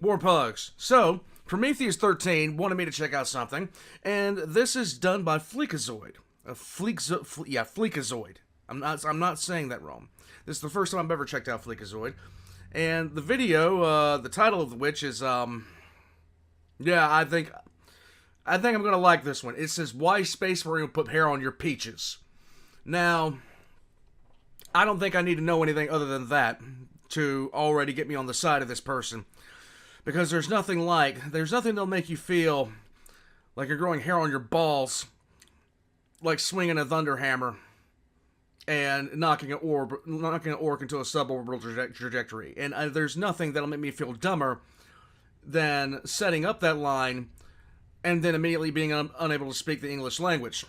War Pugs. So, Prometheus 13 wanted me to check out something, and this is done by Fleekazoid. Fleekazoid. I'm not saying that wrong. This is the first time I've ever checked out Fleekazoid. And the video, the title of which is, yeah, I think I'm gonna like this one. It says, "Why Space Marine Would Put Hair on Your Peaches." Now, I don't think I need to know anything other than that to already get me on the side of this person. Because there's nothing that'll make you feel like you're growing hair on your balls, like swinging a thunder hammer and knocking an orc into a suborbital trajectory. And there's nothing that'll make me feel dumber than setting up that line and then immediately being unable to speak the English language.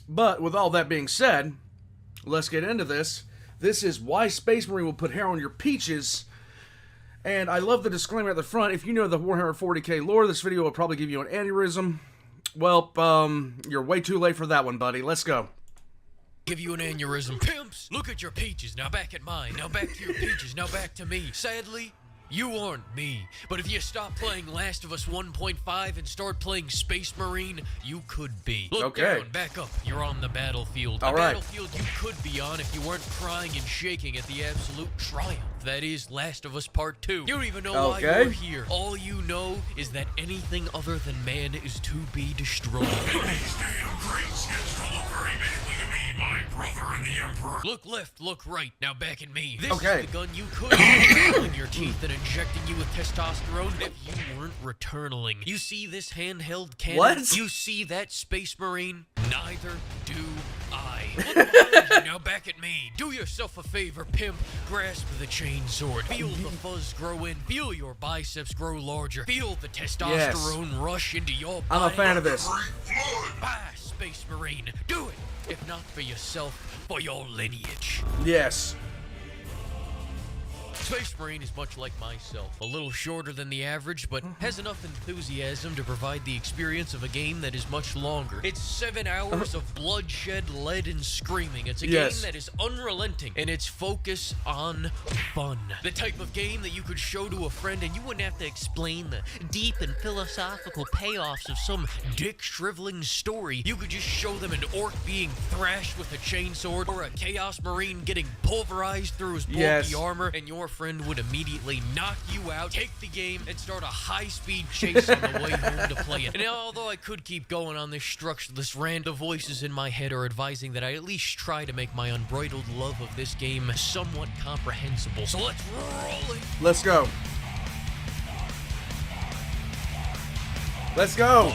But with all that being said, let's get into this. This is Why Space Marine Will Put Hair on Your Peaches. And I love the disclaimer at the front. If you know the Warhammer 40k lore, this video will probably give you an aneurysm. Well, you're way too late for that one, buddy. Let's go. Give you an aneurysm. Pimps, look at your peaches, now back at mine, now back to your peaches, now back to me. Sadly, you aren't me. But if you stop playing Last of Us 1.5 and start playing Space Marine, you could be. Look down, back up, you're on the battlefield. A battlefield you could be on if you weren't crying and shaking at the absolute triumph that is Last of Us Part 2. You don't even know why you're here. All you know is that anything other than man is to be destroyed. My brother and the Emperor. Look left, look right, now back at me. This is the gun you could use in your teeth and injecting you with testosterone if you weren't returnaling. You see this handheld cannon? What? You see that, Space Marine? Neither do I. Look behind you, now back at me. Do yourself a favor, pimp. Grasp the chain sword. Feel the fuzz grow in. Feel your biceps grow larger. Feel the testosterone rush into your body. I'm a fan of this. Bye, Space Marine. Do it. If not for yourself, for your lineage. Yes. Space Marine is much like myself, a little shorter than the average, but has enough enthusiasm to provide the experience of a game that is much longer. It's 7 hours of bloodshed, lead, and screaming. It's a game that is unrelenting in its focus on fun. The type of game that you could show to a friend and you wouldn't have to explain the deep and philosophical payoffs of some dick-shriveling story. You could just show them an orc being thrashed with a chainsword or a Chaos Marine getting pulverized through his bulky armor, and your friend would immediately knock you out, take the game, and start a high-speed chase on the way home to play it. And although I could keep going on this structure, this random voices in my head are advising that I at least try to make my unbridled love of this game somewhat comprehensible. So let's roll it. Let's go. Let's go.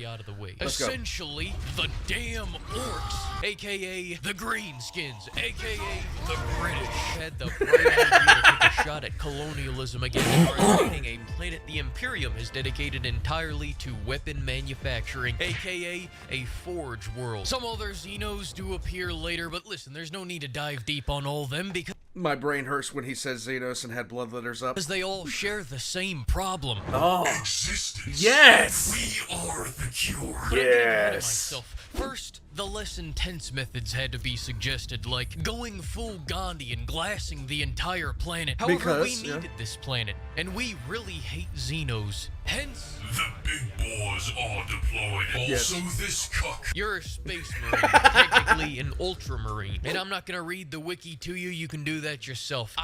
Out of the way. Essentially, the damn orcs, aka the greenskins, aka the British, had the bright idea to take a shot at colonialism again, creating a planet the Imperium has dedicated entirely to weapon manufacturing, aka a forge world. Some other Xenos do appear later, but listen, there's no need to dive deep on all of them because my brain hurts when he says Xenos and had bloodletters up. Because they all share the same problem. Existence. Yes! We are the cure. Yes. First, the less intense methods had to be suggested, like going full Gandhi and glassing the entire planet. However, we needed this planet, and we really hate Xenos. Hence, the big boys are deployed. Also, this cuck. You're a Space Marine, technically an Ultramarine, and I'm not gonna read the wiki to you. You can do that yourself.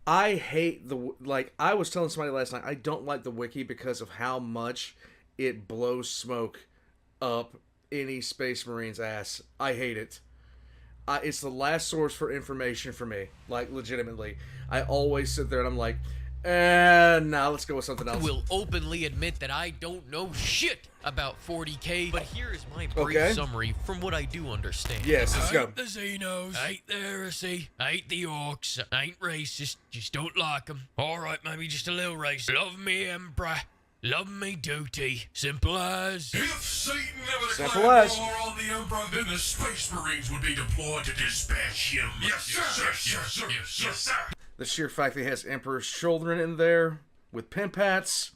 I hate I was telling somebody last night, I don't like the wiki because of how much it blows smoke up any Space Marine's ass. I hate it. It's the last source for information for me. Like, legitimately. I always sit there and I'm like, nah, let's go with something else. I will openly admit that I don't know shit about 40k, but here is my brief summary from what I do understand. Yes, let's go. I ain't the Xenos, I ain't the heresy, I ain't the orcs, I ain't racist, just don't like them. Alright, maybe just a little racist. Love me, Emperor. Love me duty. Simple as. If Satan never declared war on the Emperor, then the Space Marines would be deployed to dispatch him. Yes, sir. Yes, sir. Yes, sir. The sheer fact that he has Emperor's children in there with pimp hats,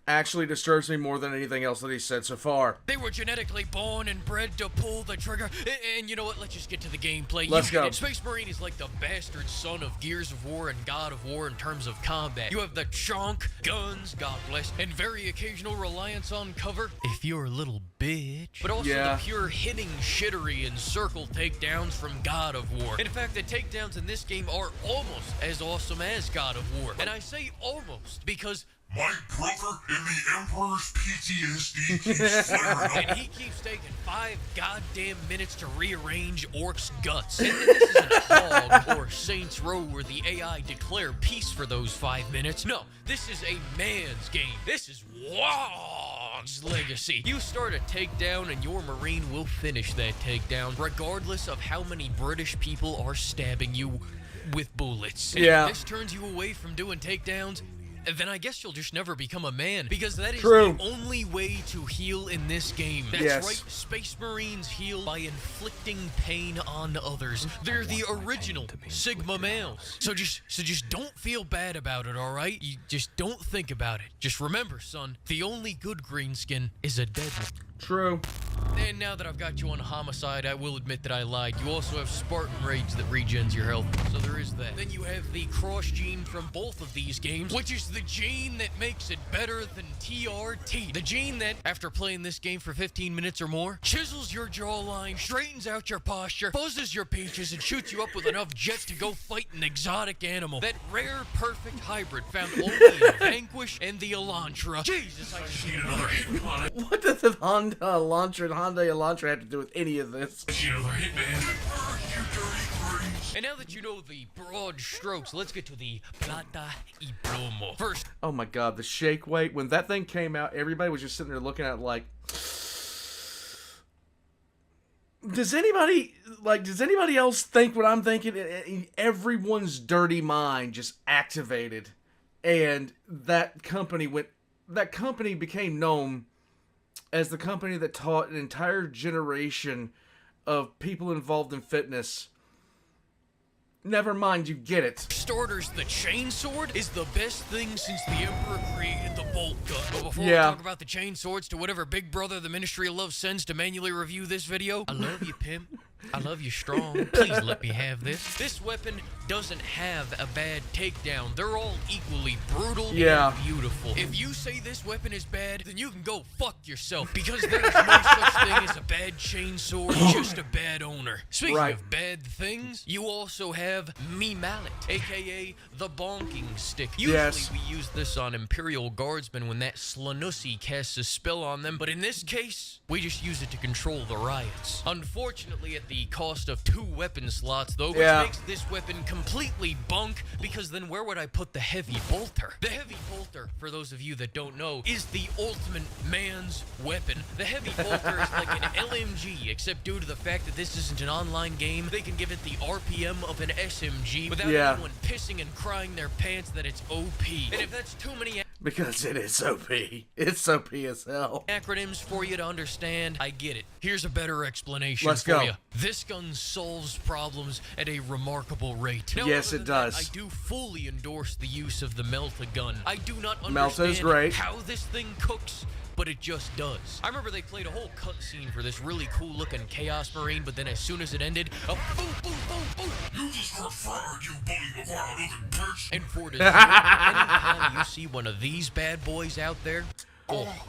actually disturbs me more than anything else that he said so far. They were genetically born and bred to pull the trigger. And you know what? Let's just get to the gameplay. Let's go. Space Marine is like the bastard son of Gears of War and God of War in terms of combat. You have the chonk, guns, God bless, and very occasional reliance on cover if you're a little bitch. But also the pure hitting shittery and circle takedowns from God of War. In fact, the takedowns in this game are almost as awesome as God of War. And I say almost because my brother in the Emperor's PTSD keeps flaring up. and he keeps taking 5 goddamn minutes to rearrange Orc's guts. And this isn't Hog or Saints Row where the AI declare peace for those 5 minutes. No, this is a man's game. This is Wog's legacy. You start a takedown and your Marine will finish that takedown, regardless of how many British people are stabbing you with bullets. And if this turns you away from doing takedowns, then I guess you'll just never become a man, because that is the only way to heal in this game. That's right, Space Marines heal by inflicting pain on others. They're the original Sigma males. So just don't feel bad about it, alright? You just don't think about it. Just remember, son, the only good greenskin is a dead one. True. And now that I've got you on homicide, I will admit that I lied. You also have Spartan Rage that regens your health, so there is that. Then you have the cross gene from both of these games, which is the gene that makes it better than TRT. The gene that, after playing this game for 15 minutes or more, chisels your jawline, straightens out your posture, buzzes your peaches, and shoots you up with enough jet to go fight an exotic animal. That rare, perfect hybrid found only in Vanquish and the Elantra. Jesus, I just need another hit on it. What does the Honda Elantra and Honda Elantra have to do with any of this? Another hit, man. You dirty grease. And now that you know the broad strokes, let's get to the plata y plomo. First. Oh my god, the shake weight. When that thing came out, everybody was just sitting there looking at it like, does anybody else think what I'm thinking? Everyone's dirty mind just activated, and that company became known as the company that taught an entire generation of people involved in fitness. Never mind, you get it. Starters, the chainsword is the best thing since the Emperor created the bolt gun. But before we talk about the chainswords to whatever big brother the Ministry of Love sends to manually review this video, I love you, pimp. I love you strong. Please let me have this. This weapon doesn't have a bad takedown. They're all equally brutal and beautiful. If you say this weapon is bad, then you can go fuck yourself, because there's no such thing as a bad chainsword, just a bad owner. Speaking of bad things, you also have me mallet, aka the bonking stick. Usually we use this on Imperial Guardsmen when that Slanussi casts a spell on them, but in this case, we just use it to control the riots. Unfortunately, at the cost of 2 weapon slots, though, which makes this weapon completely bunk, because then where would I put the heavy bolter? The heavy bolter, for those of you that don't know, is the ultimate man's weapon. The heavy bolter is like an LMG, except due to the fact that this isn't an online game, they can give it the RPM of an SMG without anyone pissing and crying their pants that it's OP. And if that's too many because it is OP. It's OP as hell. Acronyms for you to understand, I get it. Here's a better explanation Let's for go. you. This gun solves problems at a remarkable rate. Now, yes, it does. I do fully endorse the use of the Melta gun. I do not Melta is understand great. how this thing cooks, but it just does. I remember they played a whole cutscene for this really cool-looking Chaos Marine, but then as soon as it ended, a boom, boom, boom, boom. You just got fired, you bully McGuire-looking bitch. And for dessert, anytime you see one of these bad boys out there,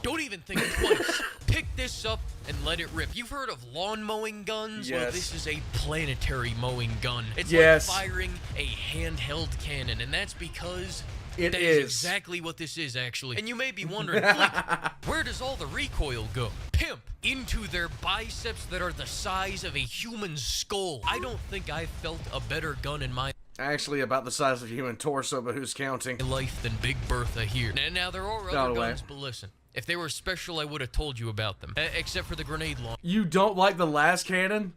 don't even think twice. Pick this up and let it rip. You've heard of lawn mowing guns? Yes. Well, this is a planetary mowing gun. It's like firing a handheld cannon, and that's because that is exactly what this is, actually. And you may be wondering, Fleek, where does all the recoil go? Pimp, into their biceps that are the size of a human skull. I don't think I've felt a better gun in my Actually, about the size of a human torso, but who's counting? life than Big Bertha here. Now there are other guns, but listen. If they were special, I would have told you about them. Except for the grenade launcher. You don't like the Lascannon?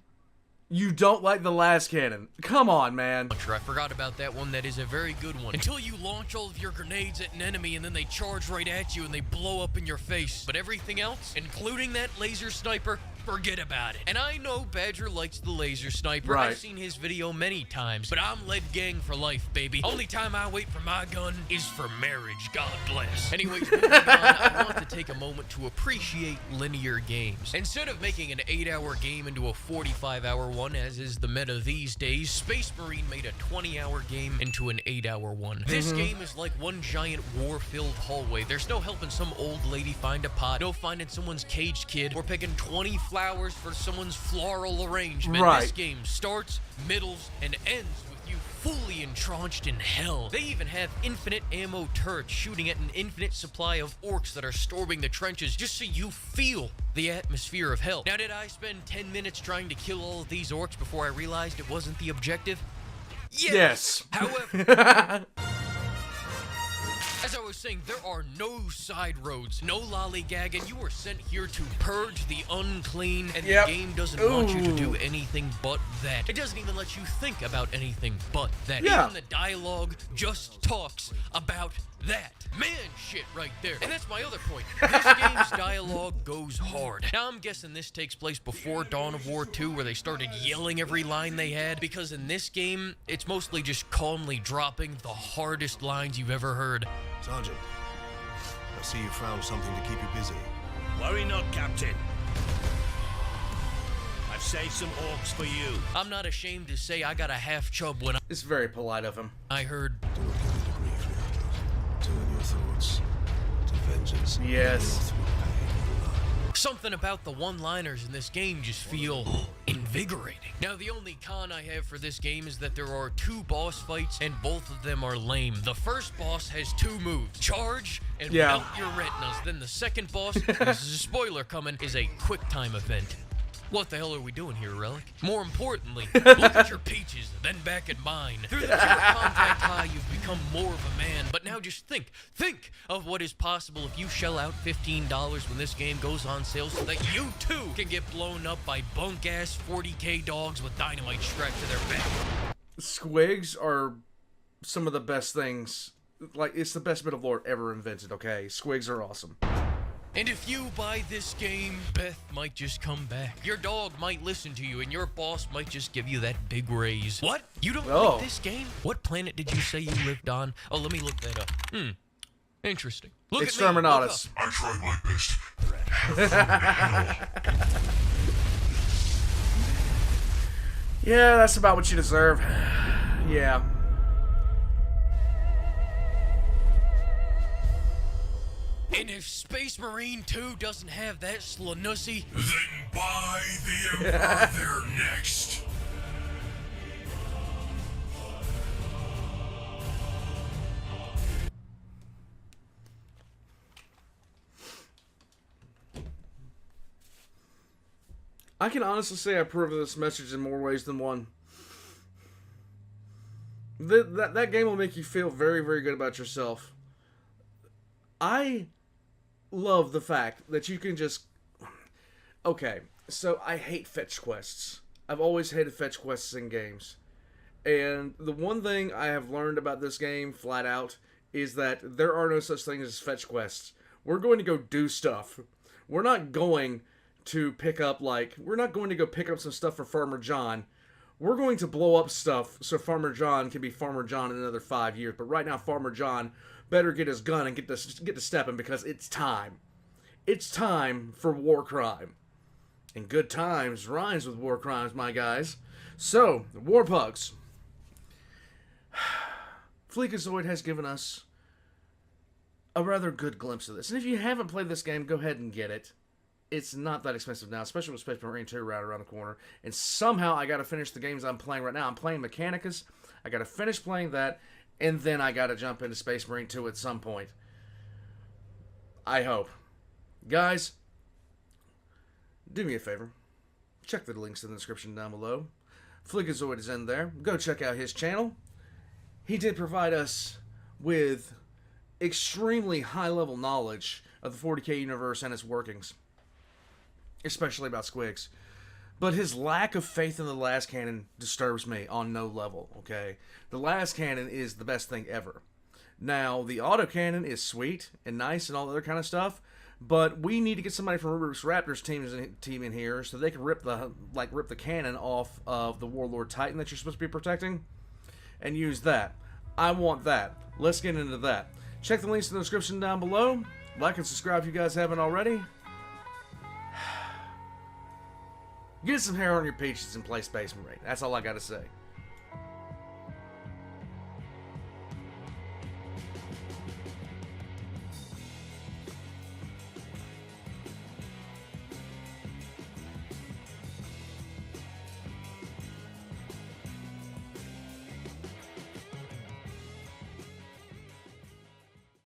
You don't like the Lascannon? Come on, man. I forgot about that one. That is a very good one. Until you launch all of your grenades at an enemy and then they charge right at you and they blow up in your face. But everything else, including that laser sniper, forget about it. And I know Badger likes the laser sniper. Right. I've seen his video many times, but I'm lead gang for life, baby. Only time I wait for my gun is for marriage, God bless. Anyways, moving on, I want to take a moment to appreciate linear games. Instead of making an 8-hour game into a 45-hour one, as is the meta these days, Space Marine made a 20-hour game into an 8-hour one. This game is like one giant war-filled hallway. There's no helping some old lady find a pot, no finding someone's caged kid, or picking 20 flowers for someone's floral arrangement. Right. This game starts, middles, and ends with you fully entrenched in hell. They even have infinite ammo turrets shooting at an infinite supply of orcs that are storming the trenches just so you feel the atmosphere of hell. Now, did I spend 10 minutes trying to kill all of these orcs before I realized it wasn't the objective? Yes. However, as I was saying, there are no side roads, no lollygagging. You are sent here to purge the unclean, and Yep. the game doesn't want you to do Ooh. anything but that. It doesn't even let you think about anything but that. Yeah. Even the dialogue just talks about that. Man shit right there. And that's my other point. This game's dialogue goes hard. Now, I'm guessing this takes place before Dawn of War 2, where they started yelling every line they had, because in this game, it's mostly just calmly dropping the hardest lines you've ever heard. Sergeant, I see you found something to keep you busy. Worry not, Captain. I've saved some orcs for you. I'm not ashamed to say I got a half chub when It's very polite of him. I heard Do not give in to grief, Leandro. Turn your thoughts to vengeance. Yes. Through pain and blood. something about the one-liners in this game just feel invigorating. Now, the only con I have for this game is that there are 2 boss fights, and both of them are lame. The first boss has 2 moves: charge and melt your retinas. Then the second boss, this is a spoiler coming, is a quick time event. What the hell are we doing here, Relic? More importantly, look at your peaches, then back at mine. Through the pure contact high, you've become more of a man. But now just think of what is possible if you shell out $15 when this game goes on sale so that you too can get blown up by bunk-ass 40k dogs with dynamite strapped to their back. Squigs are some of the best things. Like, it's the best bit of lore ever invented, okay? Squigs are awesome. And if you buy this game, Beth might just come back. Your dog might listen to you, and your boss might just give you that big raise. What? You don't like this game? What planet did you say you lived on? Oh, let me look that up. Interesting. Look at me. Exterminatus. I tried my best. Yeah, that's about what you deserve. Yeah. And if Space Marine 2 doesn't have that slanussy, Then buy the Emperor there next. I can honestly say I approve of this message in more ways than one. That game will make you feel very, very good about yourself. I love the fact that you can just... Okay, so I hate fetch quests. I've always hated fetch quests in games. And the one thing I have learned about this game, flat out, is that there are no such things as fetch quests. We're going to go do stuff. We're not going to pick up, like... We're not going to go pick up some stuff for Farmer John. We're going to blow up stuff so Farmer John can be Farmer John in another 5 years. But right now, Farmer John better get his gun and get to stepping, because it's time. It's time for war crime. And good times rhymes with war crimes, my guys. So, War Pugs. Fleekazoid has given us a rather good glimpse of this. And if you haven't played this game, go ahead and get it. It's not that expensive now, especially with Space Marine 2 right around the corner. And somehow I got to finish the games I'm playing right now. I'm playing Mechanicus. I got to finish playing that. And then I got to jump into Space Marine 2 at some point. I hope. Guys, do me a favor. Check the links in the description down below. Fleekazoid is in there. Go check out his channel. He did provide us with extremely high-level knowledge of the 40k universe and its workings. Especially about squigs. But his lack of faith in the Lascannon disturbs me on no level, okay? The Lascannon is the best thing ever. Now, the autocannon is sweet and nice and all that other kind of stuff, But we need to get somebody from Rubik's Raptors team in here so they can rip the cannon off of the Warlord Titan that you're supposed to be protecting, and use that. I want that. Let's get into that. Check the links in the description down below. Like and subscribe if you guys haven't already. Get some hair on your peaches and play Space Marine. That's all I gotta say.